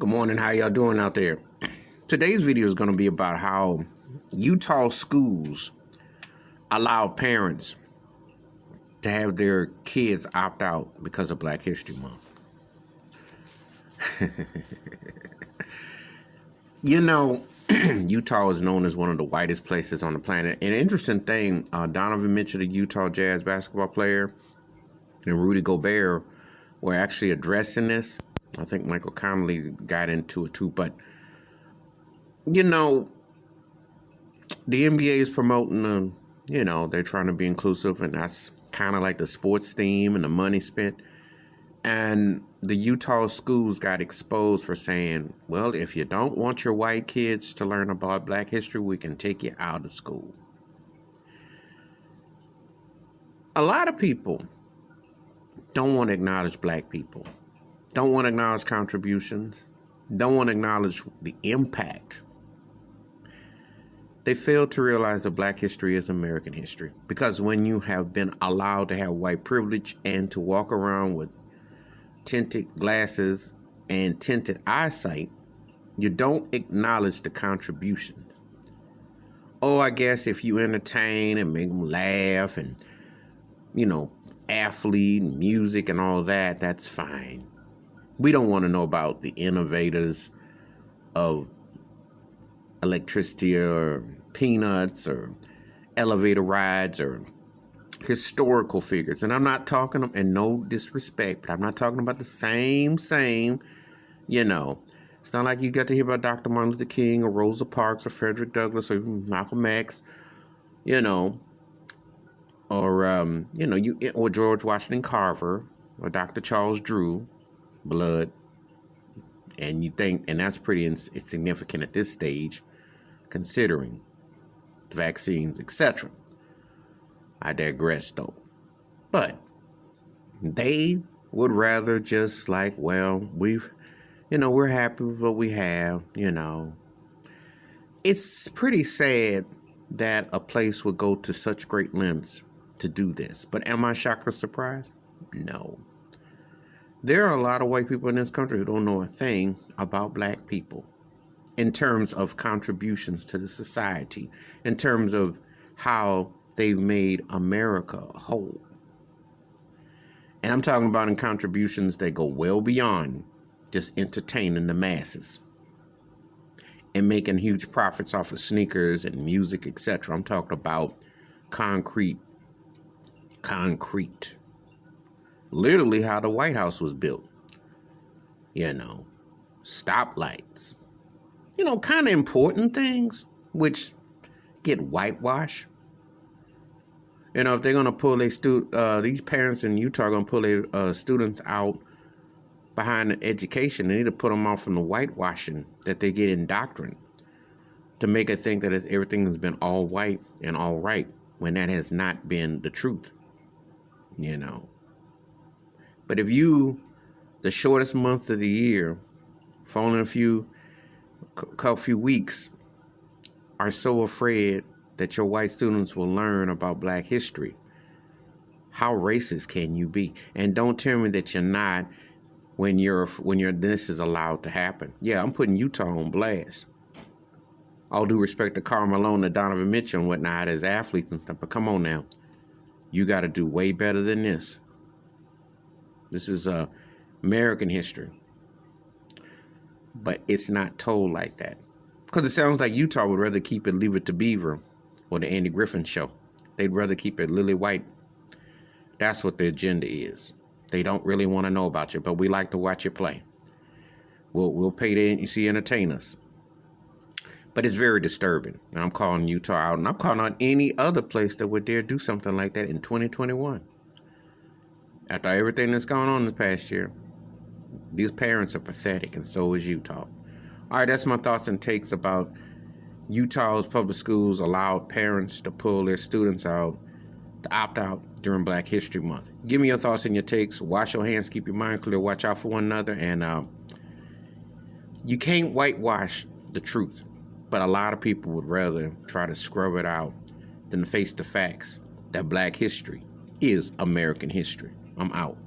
Good morning. How y'all doing out there? Today's video is going to be about how Utah schools allow parents to have their kids opt out because of Black History Month. Utah is known as one of the whitest places on the planet. An interesting thing, Donovan Mitchell, the Utah Jazz basketball player, and Rudy Gobert were actually addressing this. I think Michael Conley got into it too. But, the NBA is promoting, they're trying to be inclusive, and that's kind of like the sports theme and the money spent. And the Utah schools got exposed for saying, well, if you don't want your white kids to learn about Black history, we can take you out of school. A lot of people don't want to acknowledge Black people, don't want to acknowledge contributions, don't want to acknowledge the impact. They fail to realize that Black history is American history. Because when you have been allowed to have white privilege and to walk around with tinted glasses and tinted eyesight, you don't acknowledge the contributions. Oh, I guess if you entertain and make them laugh and, athlete, music and all that, that's fine. We don't want to know about the innovators of electricity or peanuts or elevator rides or historical figures. And I'm not talking, and no disrespect, but I'm not talking about the same, It's not like you got to hear about Dr. Martin Luther King or Rosa Parks or Frederick Douglass or even Malcolm X, or George Washington Carver or Dr. Charles Drew, blood. And you think, and that's pretty insignificant at this stage, considering the vaccines, etc. I digress, though. But they would rather just like, well, we're happy with what we have, It's pretty sad that a place would go to such great lengths to do this. But am I shocked or surprised? No. There are a lot of white people in this country who don't know a thing about Black people in terms of contributions to the society, in terms of how they've made America whole. And I'm talking about in contributions that go well beyond just entertaining the masses and making huge profits off of sneakers and music, etc. I'm talking about concrete. Literally how the White House was built. Stoplights. Kind of important things which get whitewashed. If they're going to pull these parents in Utah are going to pull their students out behind the education, they need to put them off from the whitewashing that they get indoctrined to make it think that everything has been all white and all right when that has not been the truth. But if the shortest month of the year, for only a few weeks, are so afraid that your white students will learn about Black history, how racist can you be? And don't tell me that you're not when this is allowed to happen. Yeah, I'm putting Utah on blast. All due respect to Karl Malone and Donovan Mitchell and whatnot as athletes and stuff, but come on now. You got to do way better than this. This is American history. But it's not told like that. Because it sounds like Utah would rather keep it Leave It to Beaver or the Andy Griffin Show. They'd rather keep it lily white. That's what the agenda is. They don't really want to know about you, but we like to watch you play. We'll pay to entertain us. But it's very disturbing. And I'm calling Utah out, and I'm calling out any other place that would dare do something like that in 2021. After everything that's gone on this past year, these parents are pathetic, and so is Utah. All right, that's my thoughts and takes about Utah's public schools allowed parents to pull their students out, to opt out during Black History Month. Give me your thoughts and your takes. Wash your hands, keep your mind clear, watch out for one another, and you can't whitewash the truth. But a lot of people would rather try to scrub it out than face the facts that Black history is American history. I'm out.